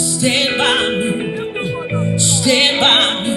Stand by me, stand by me.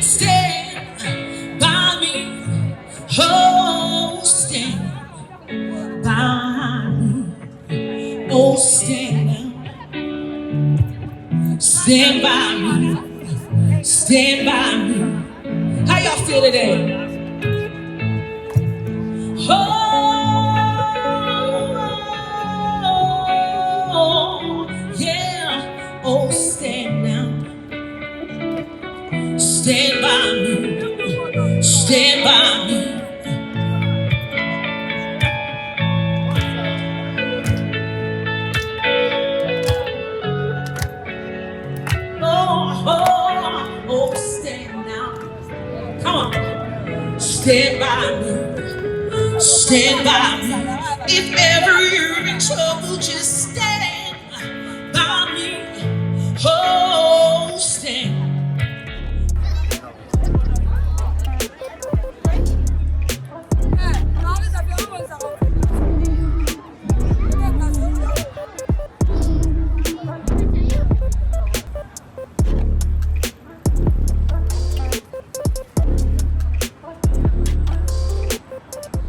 Stand by me, oh, stand by me, oh, stand by me, stand by me. How y'all feel today? Oh, yeah, oh, stand now. Stand by me, stand by me. Oh, oh, oh, stand now. Come on. Stand by me, stand by me. If ever you're in trouble, just stand by me. Oh, stand.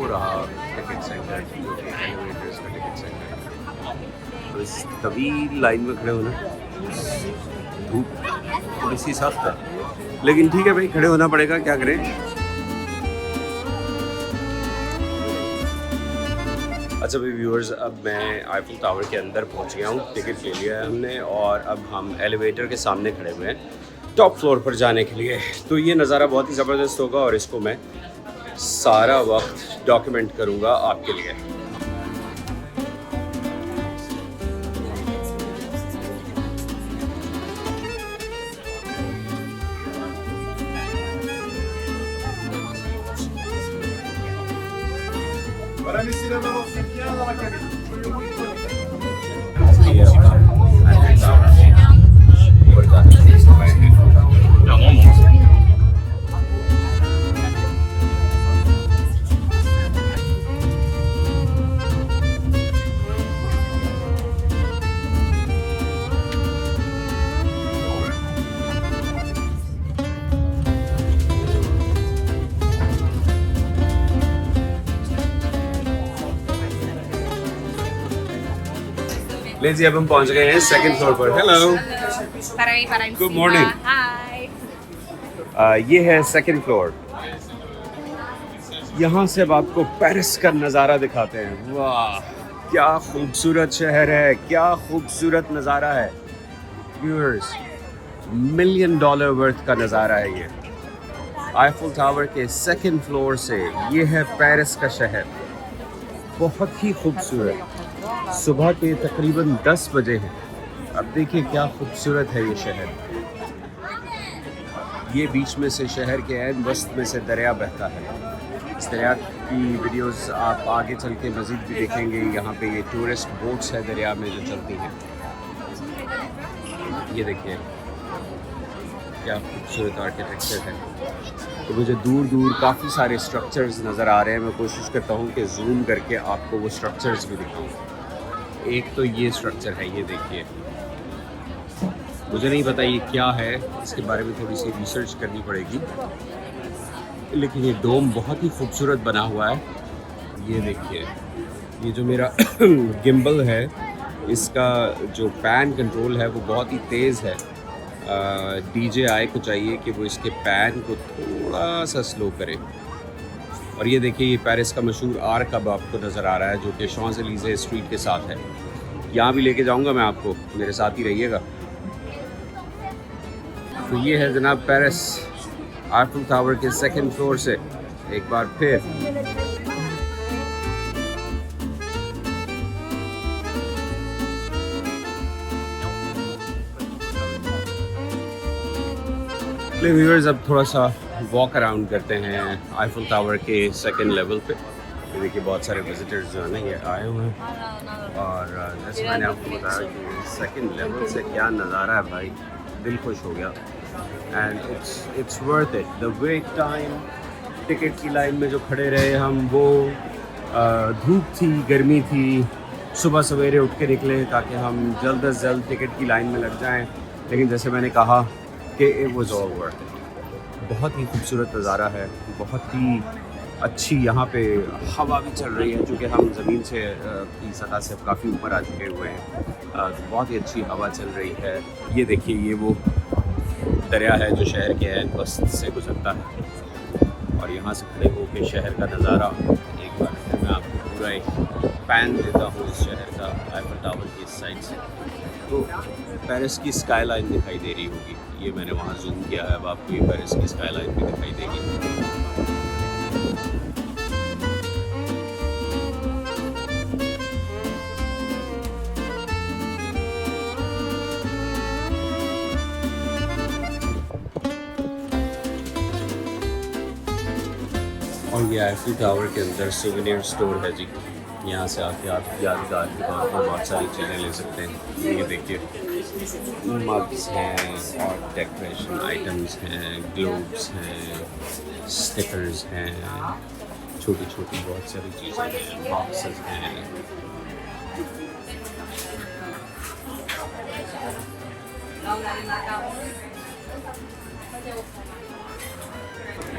वो रहा ticket centre, जो कि elevators का ticket centre. तो इस तवील line में खड़े होना, धूप थोड़ी सी सख्त है, लेकिन ठीक है भाई, खड़े होना पड़ेगा, क्या करें। अच्छा भाई व्यूअर्स, अब मैं आईफिल टावर के अंदर पहुंच गया हूँ, टिकट ले लिया है हमने, और अब हम एलिवेटर के सामने खड़े हुए हैं टॉप फ्लोर पर जाने के लिए। तो ये नज़ारा बहुत ही ज़बरदस्त होगा और इसको मैं सारा वक्त डॉक्यूमेंट करूँगा आपके लिए। ले जी, अब हम पहुंच गए हैं सेकंड फ्लोर पर। Hello, good morning. हाय। ये है सेकंड फ्लोर। यहाँ से अब आपको पेरिस का नज़ारा दिखाते हैं। वाह, क्या खूबसूरत शहर है, क्या खूबसूरत नज़ारा है व्यूअर्स। $1 मिलियन वर्थ का नज़ारा है ये। आईफिल टावर के सेकंड फ्लोर से ये है पेरिस का शहर, बहुत ही खूबसूरत। सुबह के तकरीबन 10 बजे हैं। अब देखिए क्या खूबसूरत है ये शहर। ये बीच में से शहर के ऐन वस्त में से दरिया बहता है। इस दरिया की वीडियोस आप आगे चल के मज़ीद भी देखेंगे। यहाँ पे ये टूरिस्ट बोट्स है दरिया में जो चलती हैं। ये देखिए क्या खूबसूरत आर्किटेक्चर है। तो मुझे दूर दूर काफ़ी सारे स्ट्रक्चर्स नज़र आ रहे हैं। मैं कोशिश करता हूँ कि जूम करके आपको वो स्ट्रक्चर्स भी दिखाऊँ। एक तो ये स्ट्रक्चर है, ये देखिए। मुझे नहीं पता ये क्या है, इसके बारे में थोड़ी सी रिसर्च करनी पड़ेगी, लेकिन ये डोम बहुत ही खूबसूरत बना हुआ है। ये देखिए, ये जो मेरा गिम्बल है, इसका जो पैन कंट्रोल है वो बहुत ही तेज़ है। DJI को चाहिए कि वो इसके पैन को थोड़ा सा स्लो करे। और ये देखिए, ये पेरिस का मशहूर आर्क अब आपको नज़र आ रहा है, जो कि शॉन्ज़-एलीज़े स्ट्रीट के साथ है। यहाँ भी लेके जाऊँगा मैं आपको, मेरे साथ ही रहिएगा। तो ये है जनाब पेरिस, आईफिल टावर के सेकंड फ्लोर से एक बार फिर। व्यूअर्स, अब थोड़ा सा वॉक अराउंड करते हैं आईफिल टावर के सेकंड लेवल पे। ये देखिए बहुत सारे विजिटर्स जो है ना ये आए हुए हैं, और जैसे मैंने आपको बताया कि सेकंड लेवल से क्या नज़ारा है भाई, दिल खुश हो गया। And it's worth it. The wait time, ticket की लाइन में जो खड़े रहे हम, वो धूप थी, गर्मी थी, सुबह सवेरे उठ के निकले ताकि हम जल्द अज जल्द टिकट की लाइन में लग जाएं, लेकिन जैसे मैंने कहा कि it was all worth it. बहुत ही खूबसूरत नज़ारा है, बहुत ही अच्छी यहाँ पे हवा भी चल रही है, चूँकि हम ज़मीन से की सतह से काफ़ी ऊपर आ चुके हुए हैं। तो बहुत ही अच्छी हवा चल रही है। ये देखिए, ये वो दरिया है जो शहर के ऐन वस्त से गुजरता है, और यहाँ से खड़े होकर शहर का नज़ारा एक बार फिर मैं आपको पूरा एक पैन देता हूँ इस शहर का, आईफिल टावर की इस साइड से। तो पेरिस की स्काई लाइन दिखाई दे रही होगी, ये मैंने वहाँ जूम किया है, अब आपको ये पेरिस की स्काई लाइन भी दिखाई देगी। और ये आईफिल टावर के अंदर सोवेनियर स्टोर है जी। यहाँ से आके आप यादगार के तौर पर बहुत सारी चीज़ें ले सकते हैं। ये देखिए, मग्स हैं और डेकोरेशन आइटम्स हैं, ग्लोब्स हैं, स्टिकर्स हैं, छोटी छोटी बहुत सारी चीज़ें हैं, बॉक्सेस हैं।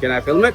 Can I film it?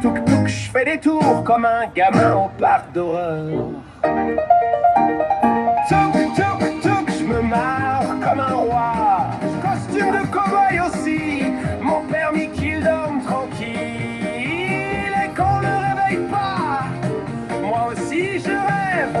Tuk tuk, je fais des tours comme un gamin au parc d'horreur. Tuk tuk tuk, je me marre comme un roi. Costume de cow-boy aussi, mon permis qu'il dorme tranquille. Et qu'on ne réveille pas, moi aussi je rêve.